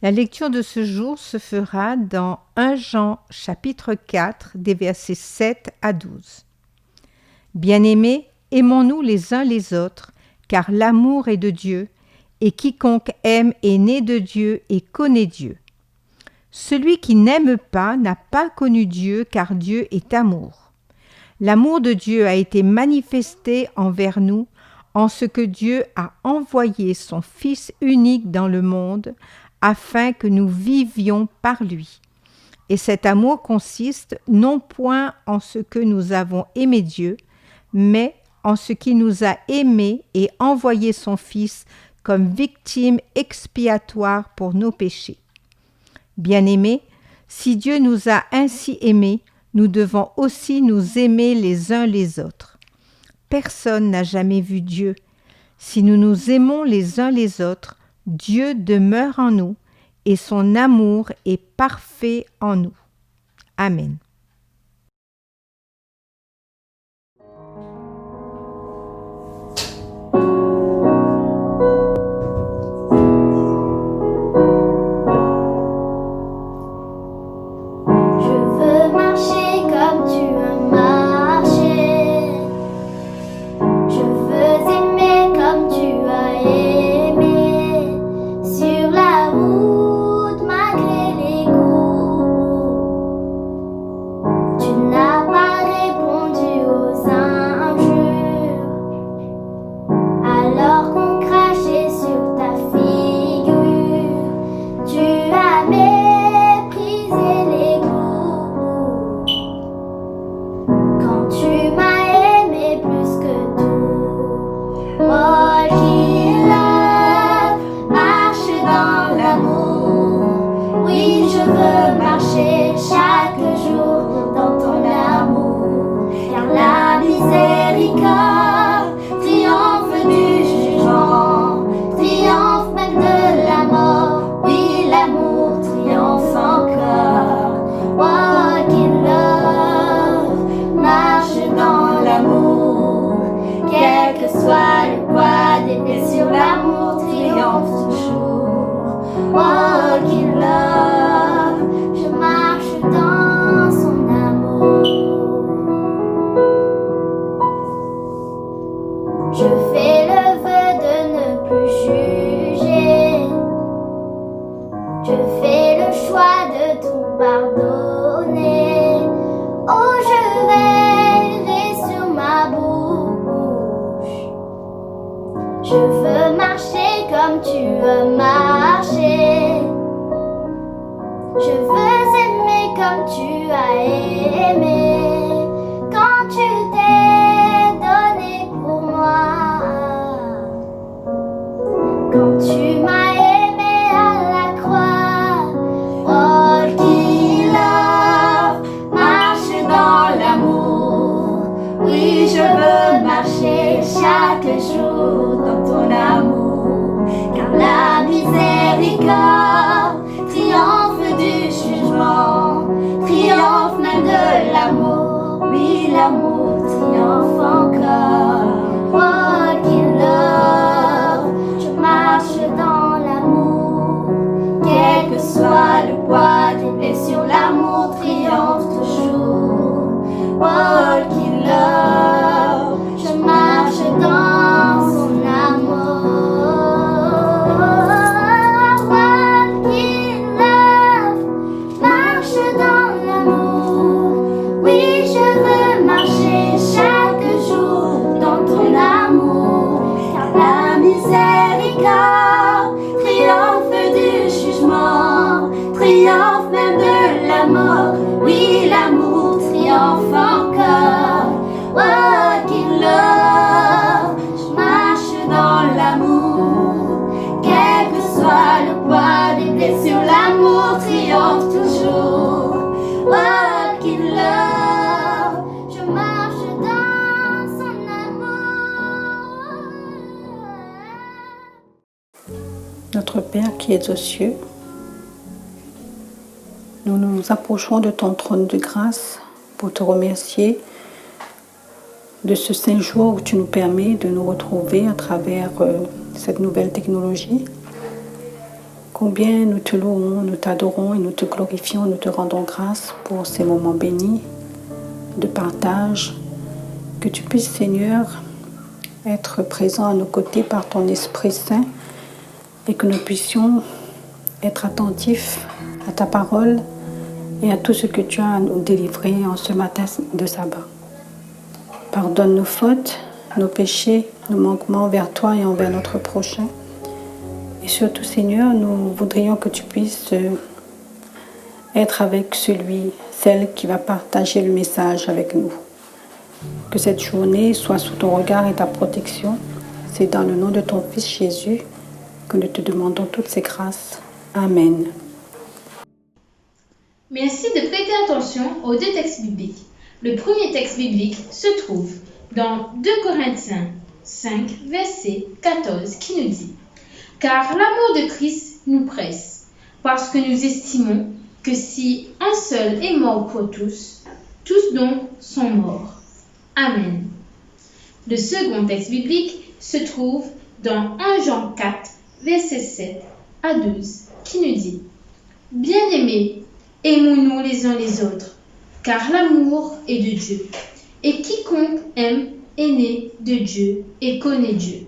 La lecture de ce jour se fera dans 1 Jean chapitre 4 des versets 7 à 12. Bien-aimés, aimons-nous les uns les autres, car l'amour est de Dieu, et quiconque aime est né de Dieu et connaît Dieu. Celui qui n'aime pas n'a pas connu Dieu, car Dieu est amour. L'amour de Dieu a été manifesté envers nous en ce que Dieu a envoyé son Fils unique dans le monde afin que nous vivions par lui. Et cet amour consiste non point en ce que nous avons aimé Dieu, mais en ce qu'il nous a aimés et envoyé son Fils comme victime expiatoire pour nos péchés. Bien-aimés, si Dieu nous a ainsi aimés, nous devons aussi nous aimer les uns les autres. Personne n'a jamais vu Dieu. Si nous nous aimons les uns les autres, Dieu demeure en nous et son amour est parfait en nous. Amen. Notre Père qui es aux cieux, nous nous approchons de ton trône de grâce pour te remercier de ce saint jour où tu nous permets de nous retrouver à travers cette nouvelle technologie Combien nous te louons, nous t'adorons et nous te glorifions, nous te rendons grâce pour ces moments bénis de partage. Que tu puisses, Seigneur, être présent à nos côtés par ton Esprit Saint et que nous puissions être attentifs à ta parole et à tout ce que tu as à nous délivrer en ce matin de sabbat. Pardonne nos fautes, nos péchés, nos manquements envers toi et envers notre prochain. Et surtout, Seigneur, nous voudrions que tu puisses être avec celle qui va partager le message avec nous. Que cette journée soit sous ton regard et ta protection. C'est dans le nom de ton Fils Jésus que nous te demandons toutes ces grâces. Amen. Merci de prêter attention aux deux textes bibliques. Le premier texte biblique se trouve dans 2 Corinthiens 5, verset 14, qui nous dit « Car l'amour de Christ nous presse, parce que nous estimons que si un seul est mort pour tous, tous donc sont morts. Amen. » Le second texte biblique se trouve dans 1 Jean 4, verset 7 à 12, qui nous dit « Bien-aimés, aimons-nous les uns les autres, car l'amour est de Dieu, et quiconque aime est né de Dieu et connaît Dieu.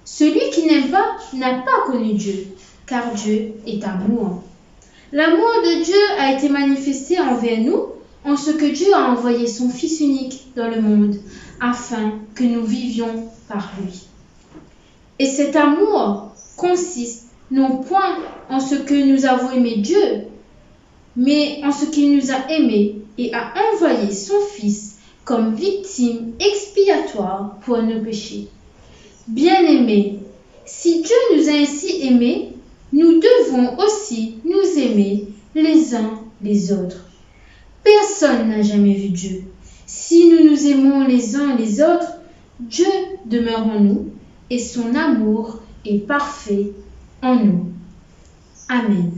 Celui qui n'aime pas n'a pas connu Dieu, car Dieu est amour. L'amour de Dieu a été manifesté envers nous en ce que Dieu a envoyé son Fils unique dans le monde, afin que nous vivions par lui. Et cet amour consiste non point en ce que nous avons aimé Dieu, mais en ce qu'il nous a aimés et a envoyé son Fils comme victime expiatoire pour nos péchés. Bien-aimés, si Dieu nous a ainsi aimés, nous devons aussi nous aimer les uns les autres. Personne n'a jamais vu Dieu. Si nous nous aimons les uns les autres, Dieu demeure en nous et son amour est parfait en nous. Amen.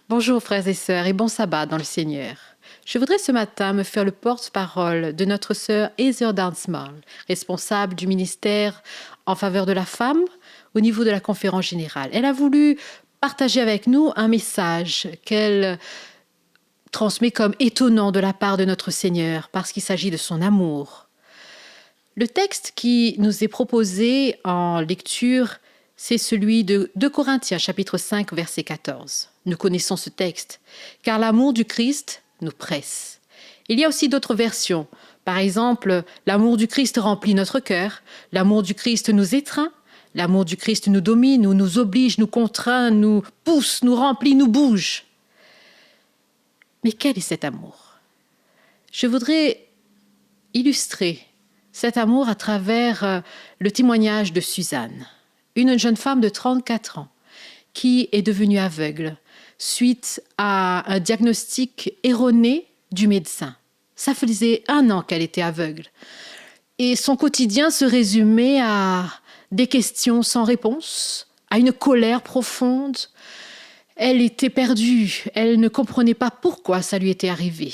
Bonjour frères et sœurs et bon sabbat dans le Seigneur. Je voudrais ce matin me faire le porte-parole de notre sœur Heather Downsmall, responsable du ministère en faveur de la femme au niveau de la conférence générale. Elle a voulu partager avec nous un message qu'elle transmet comme étonnant de la part de notre Seigneur parce qu'il s'agit de son amour. Le texte qui nous est proposé en lecture, c'est celui de 2 Corinthiens, chapitre 5, verset 14. Nous connaissons ce texte, car l'amour du Christ nous presse. Il y a aussi d'autres versions. Par exemple, l'amour du Christ remplit notre cœur, l'amour du Christ nous étreint, l'amour du Christ nous domine, ou nous oblige, nous contraint, nous pousse, nous remplit, nous bouge. Mais quel est cet amour ? Je voudrais illustrer cet amour à travers le témoignage de Suzanne, une jeune femme de 34 ans qui est devenue aveugle suite à un diagnostic erroné du médecin. Ça faisait 1 an qu'elle était aveugle. Et son quotidien se résumait à des questions sans réponse, à une colère profonde. Elle était perdue, elle ne comprenait pas pourquoi ça lui était arrivé.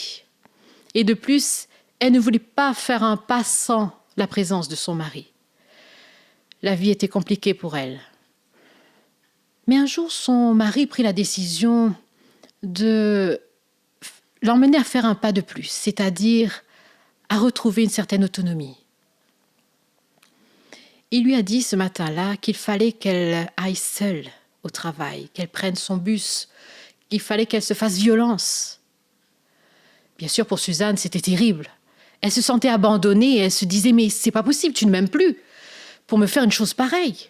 Et de plus, elle ne voulait pas faire un pas sans la présence de son mari. La vie était compliquée pour elle. Mais un jour, son mari prit la décision de l'emmener à faire un pas de plus, c'est-à-dire à retrouver une certaine autonomie. Il lui a dit ce matin-là qu'il fallait qu'elle aille seule au travail, qu'elle prenne son bus, qu'il fallait qu'elle se fasse violence. Bien sûr, pour Suzanne, c'était terrible. Elle se sentait abandonnée et elle se disait « Mais c'est pas possible, tu ne m'aimes plus pour me faire une chose pareille !»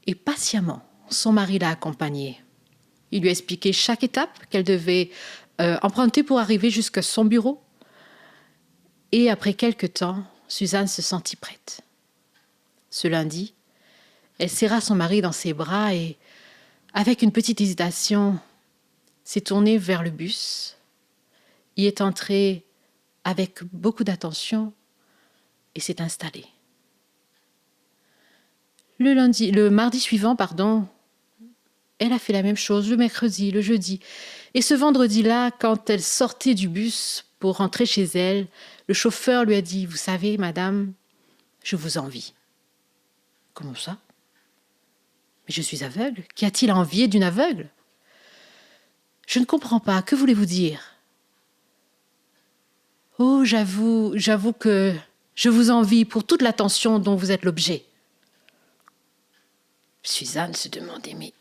Et patiemment, son mari l'a accompagnée. Il lui a expliqué chaque étape qu'elle devait emprunter pour arriver jusqu'à son bureau. Et après quelque temps, Suzanne se sentit prête. Ce lundi, elle serra son mari dans ses bras et, avec une petite hésitation, s'est tournée vers le bus, y est entrée avec beaucoup d'attention et s'est installée. Le mardi suivant, elle a fait la même chose, le mercredi, le jeudi. Et ce vendredi-là, quand elle sortait du bus pour rentrer chez elle, le chauffeur lui a dit « Vous savez, madame, je vous envie. » « Comment ça ? Mais je suis aveugle. Qu'y a-t-il à envier d'une aveugle ? » ?»« Je ne comprends pas. Que voulez-vous dire ? » ?»« Oh, j'avoue que je vous envie pour toute l'attention dont vous êtes l'objet. » Suzanne se demandait « Mais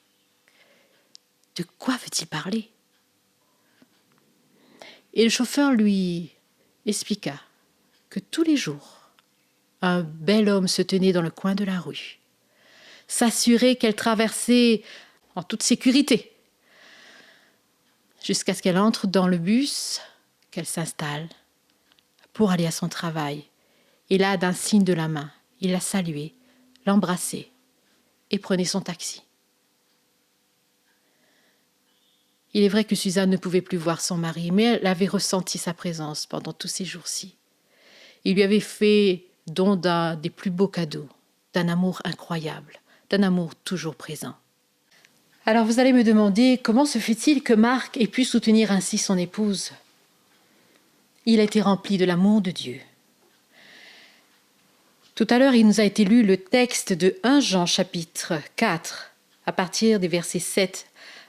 de quoi veut-il parler ?» Et le chauffeur lui expliqua que tous les jours, un bel homme se tenait dans le coin de la rue, s'assurait qu'elle traversait en toute sécurité, jusqu'à ce qu'elle entre dans le bus, qu'elle s'installe pour aller à son travail. Et là, d'un signe de la main, il la saluait, l'embrassait et prenait son taxi. Il est vrai que Suzanne ne pouvait plus voir son mari, mais elle avait ressenti sa présence pendant tous ces jours-ci. Il lui avait fait don d'un des plus beaux cadeaux, d'un amour incroyable, d'un amour toujours présent. Alors vous allez me demander, comment se fait-il que Marc ait pu soutenir ainsi son épouse ? Il a été rempli de l'amour de Dieu. Tout à l'heure, il nous a été lu le texte de 1 Jean chapitre 4, à partir des versets 7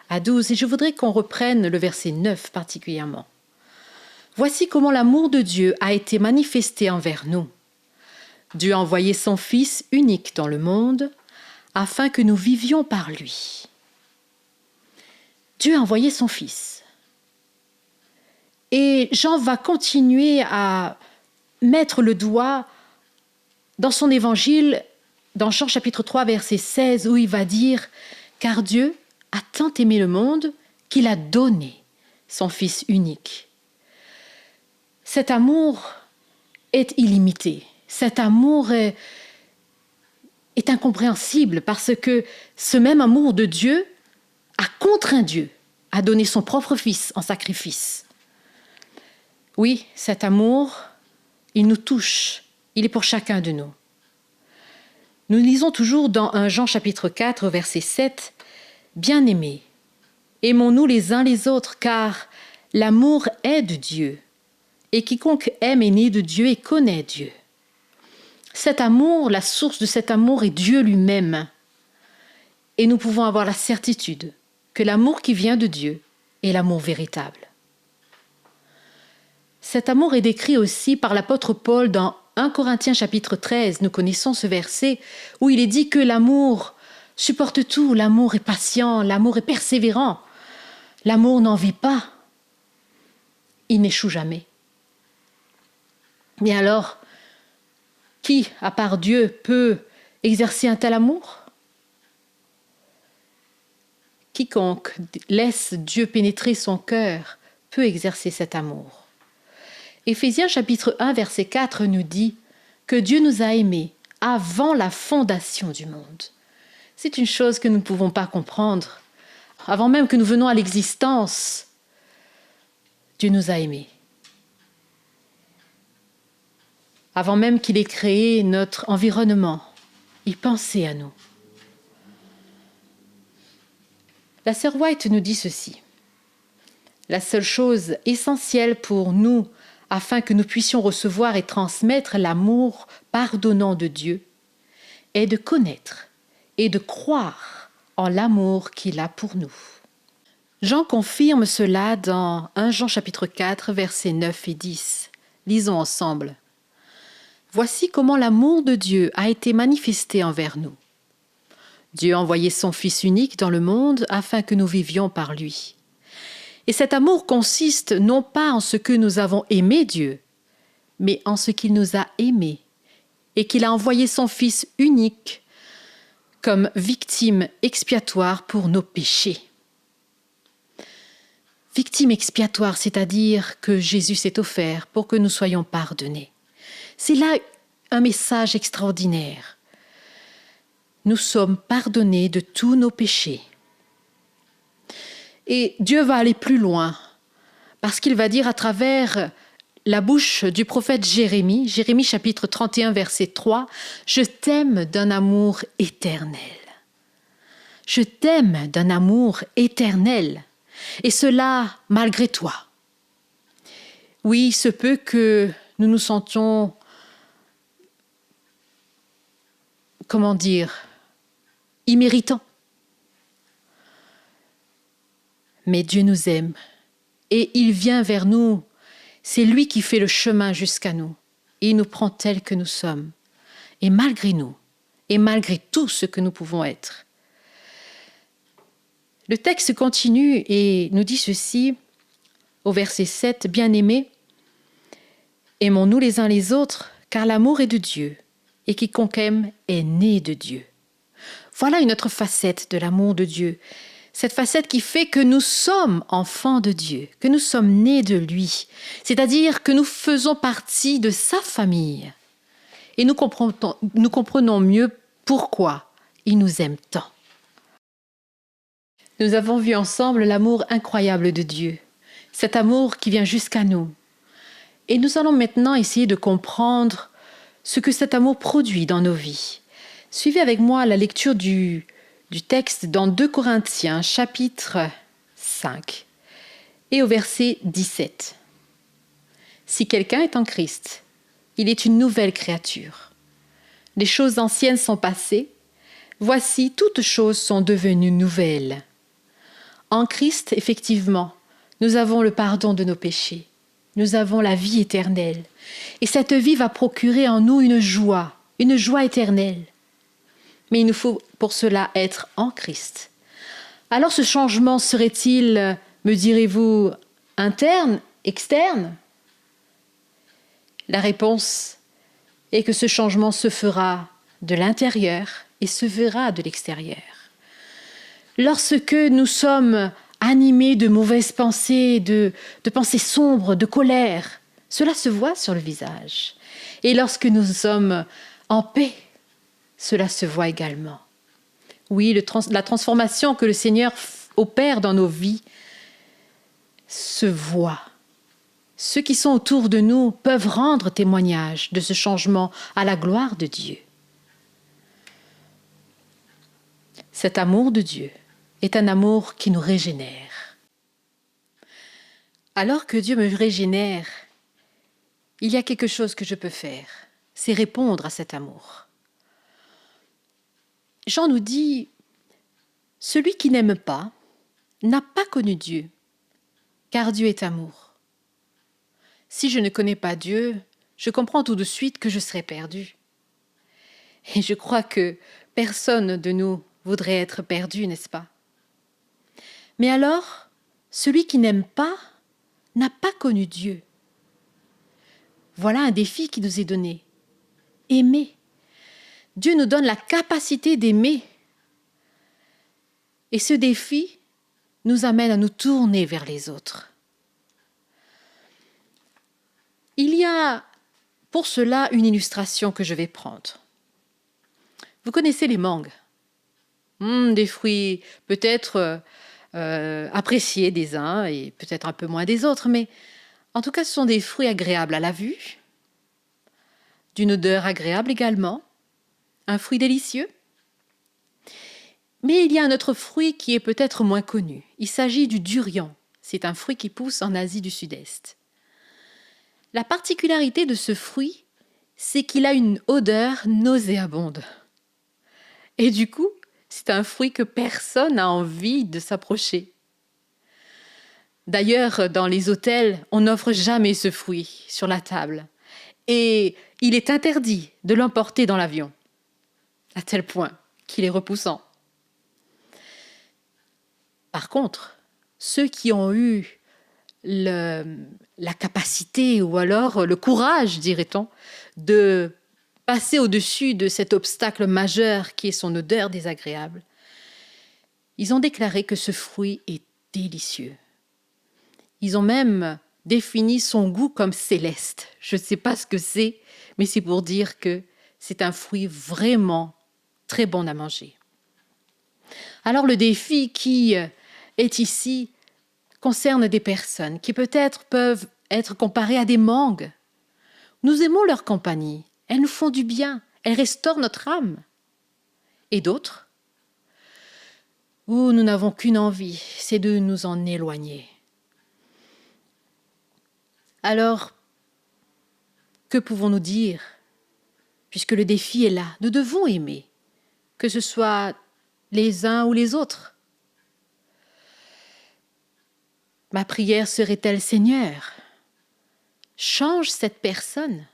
à 12, et je voudrais qu'on reprenne le verset 9 particulièrement. Voici comment l'amour de Dieu a été manifesté envers nous. Dieu a envoyé son Fils unique dans le monde afin que nous vivions par lui. Dieu a envoyé son Fils. Et Jean va continuer à mettre le doigt dans son évangile, dans Jean chapitre 3, verset 16, où il va dire « Car Dieu a tant aimé le monde qu'il a donné son Fils unique. » Cet amour est illimité. Cet amour est incompréhensible parce que ce même amour de Dieu a contraint Dieu à donner son propre Fils en sacrifice. Oui, cet amour, il nous touche. Il est pour chacun de nous. Nous lisons toujours dans 1 Jean chapitre 4, verset 7, « Bien-aimés, aimons-nous les uns les autres, car l'amour est de Dieu. Et quiconque aime est né de Dieu et connaît Dieu. » Cet amour, la source de cet amour est Dieu lui-même. Et nous pouvons avoir la certitude que l'amour qui vient de Dieu est l'amour véritable. Cet amour est décrit aussi par l'apôtre Paul dans 1 Corinthiens chapitre 13. Nous connaissons ce verset où il est dit que l'amour supporte tout, l'amour est patient, l'amour est persévérant, l'amour n'envie pas, il n'échoue jamais. Mais alors, qui, à part Dieu, peut exercer un tel amour ? Quiconque laisse Dieu pénétrer son cœur peut exercer cet amour. Éphésiens chapitre 1, verset 4 nous dit que Dieu nous a aimés avant la fondation du monde. C'est une chose que nous ne pouvons pas comprendre. Avant même que nous venions à l'existence, Dieu nous a aimés. Avant même qu'il ait créé notre environnement, il pensait à nous. La sœur White nous dit ceci. La seule chose essentielle pour nous, afin que nous puissions recevoir et transmettre l'amour pardonnant de Dieu, est de connaître et de croire en l'amour qu'il a pour nous. Jean confirme cela dans 1 Jean chapitre 4, versets 9 et 10. Lisons ensemble. Voici comment l'amour de Dieu a été manifesté envers nous. Dieu a envoyé son Fils unique dans le monde afin que nous vivions par lui. Et cet amour consiste non pas en ce que nous avons aimé Dieu, mais en ce qu'il nous a aimés et qu'il a envoyé son Fils unique comme victime expiatoire pour nos péchés. Victime expiatoire, c'est-à-dire que Jésus s'est offert pour que nous soyons pardonnés. C'est là un message extraordinaire. Nous sommes pardonnés de tous nos péchés. Et Dieu va aller plus loin, parce qu'il va dire à travers la bouche du prophète Jérémie, Jérémie chapitre 31, verset 3, « Je t'aime d'un amour éternel. Je t'aime d'un amour éternel, et cela malgré toi. » Oui, il se peut que nous nous sentions, imméritants. Mais Dieu nous aime et il vient vers nous. C'est lui qui fait le chemin jusqu'à nous. Et il nous prend tels que nous sommes. Et malgré nous, et malgré tout ce que nous pouvons être. Le texte continue et nous dit ceci, au verset 7, « Bien-aimés, aimons-nous les uns les autres, car l'amour est de Dieu, et quiconque aime est né de Dieu. » Voilà une autre facette de l'amour de Dieu. Cette facette qui fait que nous sommes enfants de Dieu, que nous sommes nés de lui, c'est-à-dire que nous faisons partie de sa famille. Et nous comprenons mieux pourquoi il nous aime tant. Nous avons vu ensemble l'amour incroyable de Dieu, cet amour qui vient jusqu'à nous. Et nous allons maintenant essayer de comprendre ce que cet amour produit dans nos vies. Suivez avec moi la lecture du texte dans 2 Corinthiens, chapitre 5, et au verset 17. « Si quelqu'un est en Christ, il est une nouvelle créature. Les choses anciennes sont passées, voici toutes choses sont devenues nouvelles. » En Christ, effectivement, nous avons le pardon de nos péchés. Nous avons la vie éternelle. Et cette vie va procurer en nous une joie éternelle. Mais il nous faut pour cela être en Christ. Alors ce changement serait-il, me direz-vous, interne, externe ? La réponse est que ce changement se fera de l'intérieur et se verra de l'extérieur. Lorsque nous sommes animés de mauvaises pensées, de pensées sombres, de colère, cela se voit sur le visage. Et lorsque nous sommes en paix, cela se voit également. Oui, la transformation que le Seigneur opère dans nos vies se voit. Ceux qui sont autour de nous peuvent rendre témoignage de ce changement à la gloire de Dieu. Cet amour de Dieu est un amour qui nous régénère. Alors que Dieu me régénère, il y a quelque chose que je peux faire, c'est répondre à cet amour. Jean nous dit, « Celui qui n'aime pas n'a pas connu Dieu, car Dieu est amour. » Si je ne connais pas Dieu, je comprends tout de suite que je serai perdu. Et je crois que personne de nous voudrait être perdu, n'est-ce pas ? Mais alors, celui qui n'aime pas n'a pas connu Dieu. Voilà un défi qui nous est donné. Aimer. Dieu nous donne la capacité d'aimer. Et ce défi nous amène à nous tourner vers les autres. Il y a pour cela une illustration que je vais prendre. Vous connaissez les mangues. Des fruits peut-être appréciés des uns et peut-être un peu moins des autres, mais en tout cas ce sont des fruits agréables à la vue, d'une odeur agréable également, un fruit délicieux. Mais il y a un autre fruit qui est peut-être moins connu. Il s'agit du durian. C'est un fruit qui pousse en Asie du Sud-Est. La particularité de ce fruit, c'est qu'il a une odeur nauséabonde. Et du coup, c'est un fruit que personne n'a envie de s'approcher. D'ailleurs, dans les hôtels, on n'offre jamais ce fruit sur la table. Et il est interdit de l'emporter dans l'avion, à tel point qu'il est repoussant. Par contre, ceux qui ont eu la capacité ou alors le courage, dirait-on, de passer au-dessus de cet obstacle majeur qui est son odeur désagréable, ils ont déclaré que ce fruit est délicieux. Ils ont même défini son goût comme céleste. Je ne sais pas ce que c'est, mais c'est pour dire que c'est un fruit vraiment très bon à manger. Alors le défi qui est ici concerne des personnes qui peut-être peuvent être comparées à des mangues. Nous aimons leur compagnie, elles nous font du bien, elles restaurent notre âme. Et d'autres, où nous n'avons qu'une envie, c'est de nous en éloigner. Alors, que pouvons-nous dire? Puisque le défi est là, nous devons aimer, que ce soit les uns ou les autres. Ma prière serait-elle, Seigneur, change cette personne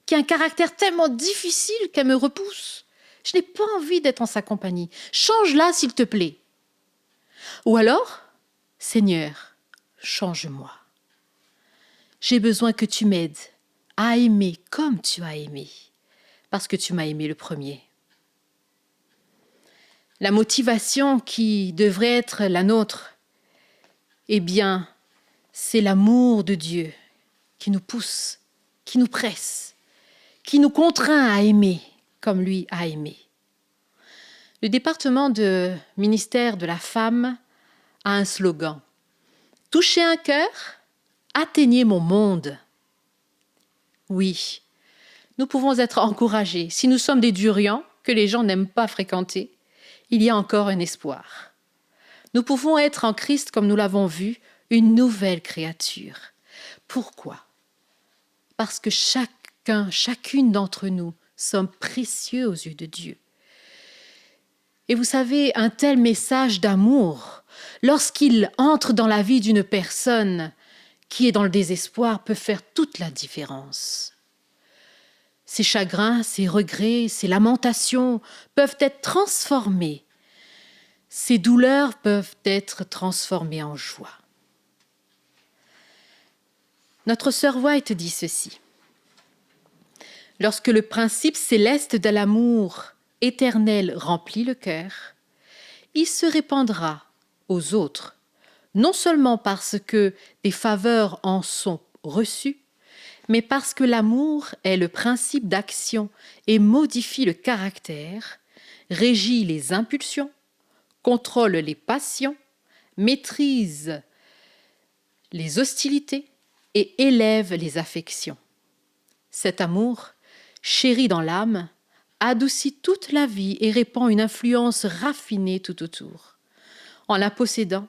qui a un caractère tellement difficile qu'elle me repousse. Je n'ai pas envie d'être en sa compagnie. Change-la, s'il te plaît. Ou alors, Seigneur, change-moi. J'ai besoin que tu m'aides à aimer comme tu as aimé, parce que tu m'as aimé le premier. La motivation qui devrait être la nôtre, eh bien, c'est l'amour de Dieu qui nous pousse, qui nous presse, qui nous contraint à aimer comme lui a aimé. Le département de ministère de la femme a un slogan. Touchez un cœur, atteignez mon monde. Oui, nous pouvons être encouragés. Si nous sommes des durians que les gens n'aiment pas fréquenter, il y a encore un espoir. Nous pouvons être en Christ, comme nous l'avons vu, une nouvelle créature. Pourquoi? Parce que chacune d'entre nous sommes précieux aux yeux de Dieu. Et vous savez, un tel message d'amour, lorsqu'il entre dans la vie d'une personne qui est dans le désespoir, peut faire toute la différence. Ses chagrins, ses regrets, ses lamentations peuvent être transformés. Ses douleurs peuvent être transformées en joie. Notre sœur White dit ceci. Lorsque le principe céleste de l'amour éternel remplit le cœur, il se répandra aux autres, non seulement parce que des faveurs en sont reçues, mais parce que l'amour est le principe d'action et modifie le caractère, régit les impulsions, contrôle les passions, maîtrise les hostilités et élève les affections. Cet amour, chéri dans l'âme, adoucit toute la vie et répand une influence raffinée tout autour. En la possédant,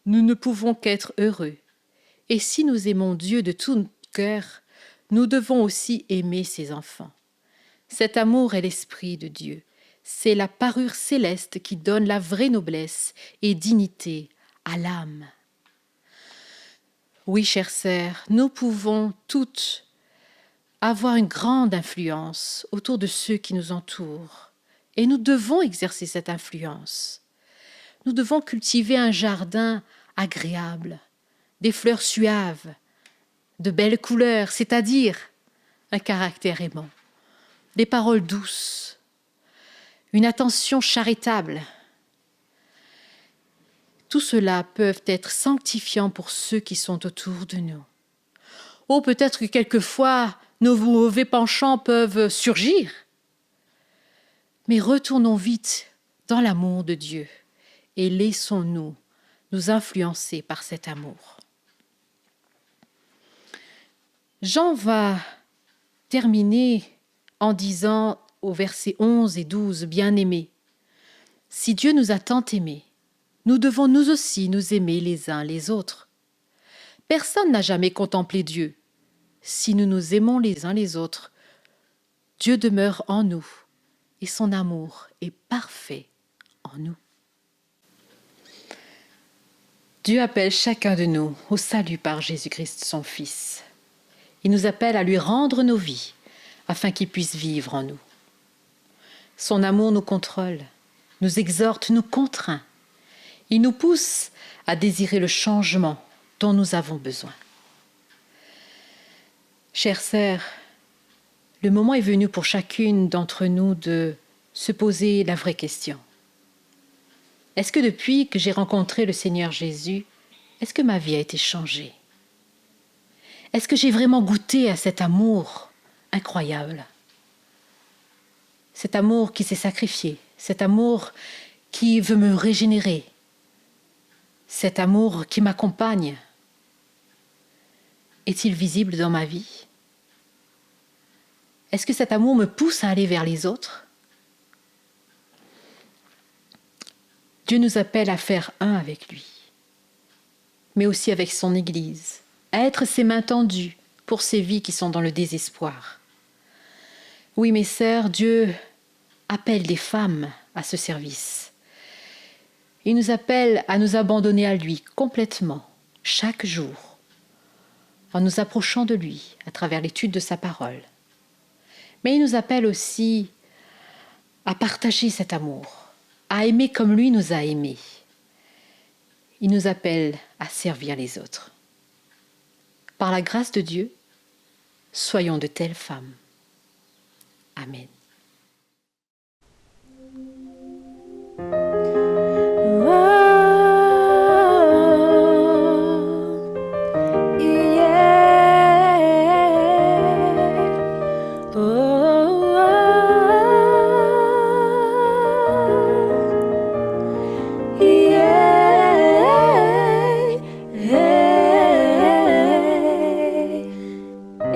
nous ne pouvons qu'être heureux. Et si nous aimons Dieu de tout notre cœur, nous devons aussi aimer ses enfants. Cet amour est l'esprit de Dieu. C'est la parure céleste qui donne la vraie noblesse et dignité à l'âme. Oui, chères sœurs, nous pouvons toutes avoir une grande influence autour de ceux qui nous entourent. Et nous devons exercer cette influence. Nous devons cultiver un jardin agréable, des fleurs suaves, de belles couleurs, c'est-à-dire un caractère aimant, des paroles douces, une attention charitable. Tout cela peut être sanctifiant pour ceux qui sont autour de nous. Oh, peut-être que quelquefois, nos mauvais penchants peuvent surgir. Mais retournons vite dans l'amour de Dieu et laissons-nous nous influencer par cet amour. Jean va terminer en disant au verset 11 et 12, « Bien-aimés, si Dieu nous a tant aimés, nous devons nous aussi nous aimer les uns les autres. Personne n'a jamais contemplé Dieu. Si nous nous aimons les uns les autres, Dieu demeure en nous et son amour est parfait en nous. » Dieu appelle chacun de nous au salut par Jésus-Christ, son Fils. Il nous appelle à lui rendre nos vies afin qu'il puisse vivre en nous. Son amour nous contrôle, nous exhorte, nous contraint. Il nous pousse à désirer le changement dont nous avons besoin. Chères sœurs, le moment est venu pour chacune d'entre nous de se poser la vraie question. Est-ce que depuis que j'ai rencontré le Seigneur Jésus, est-ce que ma vie a été changée? Est-ce que j'ai vraiment goûté à cet amour incroyable? Cet amour qui s'est sacrifié, cet amour qui veut me régénérer, cet amour qui m'accompagne. Est-il visible dans ma vie? Est-ce que cet amour me pousse à aller vers les autres? Dieu nous appelle à faire un avec lui, mais aussi avec son Église, à être ses mains tendues pour ces vies qui sont dans le désespoir. Oui, mes sœurs, Dieu appelle des femmes à ce service. Il nous appelle à nous abandonner à lui complètement, chaque jour, en nous approchant de lui à travers l'étude de sa parole. Mais il nous appelle aussi à partager cet amour, à aimer comme lui nous a aimés. Il nous appelle à servir les autres. Par la grâce de Dieu, soyons de telles femmes. Amen.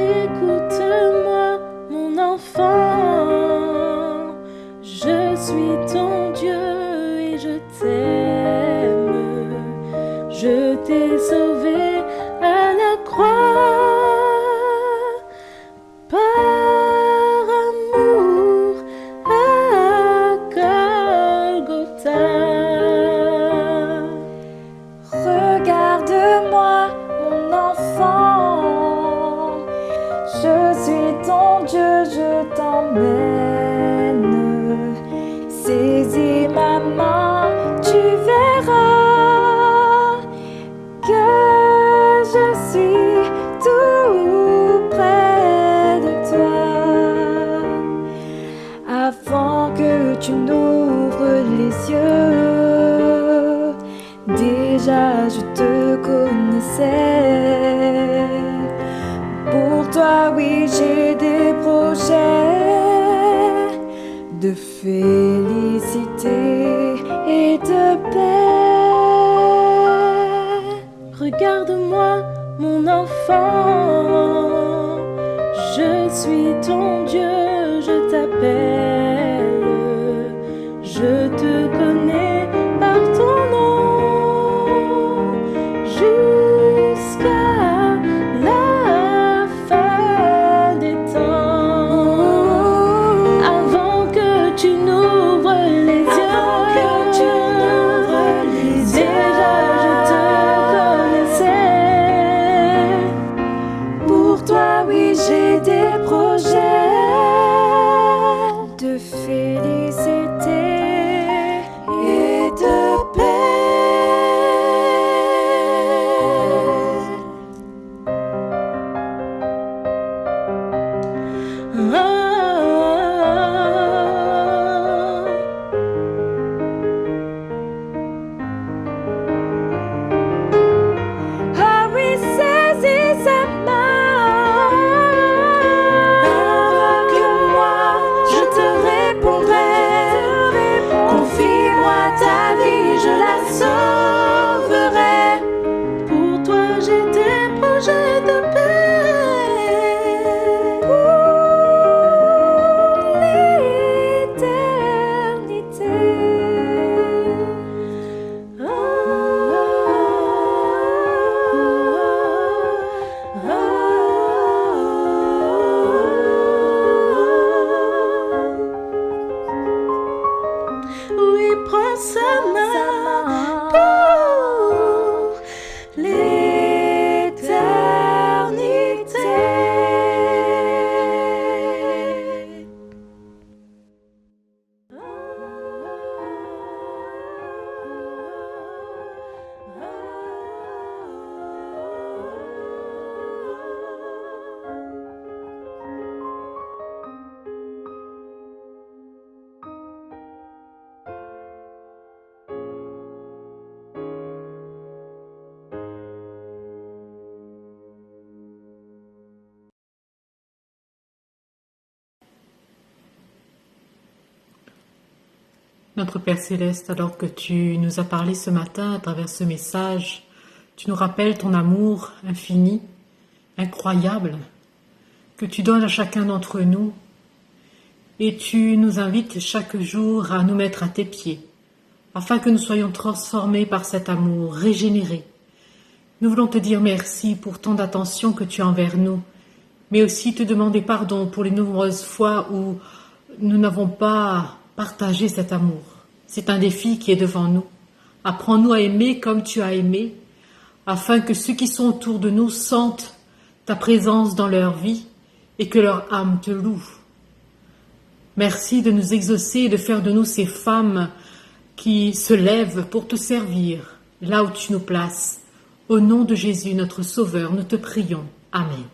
Écoute-moi, mon enfant, je suis ton Dieu et je t'aime. Je t'ai sauvé à la croix, par amour à Golgotha. Regarde-moi, mon enfant, je suis ton Dieu, je t'emmène. Saisis ma main, tu verras que je suis tout près de toi. Avant que tu n'ouvres les yeux, déjà je te connaissais. Pour toi, oui, j'ai des projets de félicité et de paix. Regarde-moi, mon enfant, je suis ton Dieu, je t'appelle, je te connais par ton nom, jusqu'à la fin des temps. Avant que tu n'ouvres les yeux, déjà je te connaissais. Pour toi, oui, j'ai des projets de félicité et de paix. Ah oui, saisis sa main. Invoque-moi, je te répondrai. Confie-moi ta vie, je la sauverai. Pour toi, j'ai des projets de paix. Pour l'éternité. Oui, prends sa main pour l'éternité. Notre Père Céleste, alors que tu nous as parlé ce matin à travers ce message, tu nous rappelles ton amour infini, incroyable, que tu donnes à chacun d'entre nous, et tu nous invites chaque jour à nous mettre à tes pieds, afin que nous soyons transformés par cet amour, régénérés. Nous voulons te dire merci pour tant d'attention que tu as envers nous, mais aussi te demander pardon pour les nombreuses fois où nous n'avons pas partagé cet amour. C'est un défi qui est devant nous. Apprends-nous à aimer comme tu as aimé, afin que ceux qui sont autour de nous sentent ta présence dans leur vie et que leur âme te loue. Merci de nous exaucer et de faire de nous ces femmes qui se lèvent pour te servir, là où tu nous places. Au nom de Jésus, notre Sauveur, nous te prions. Amen.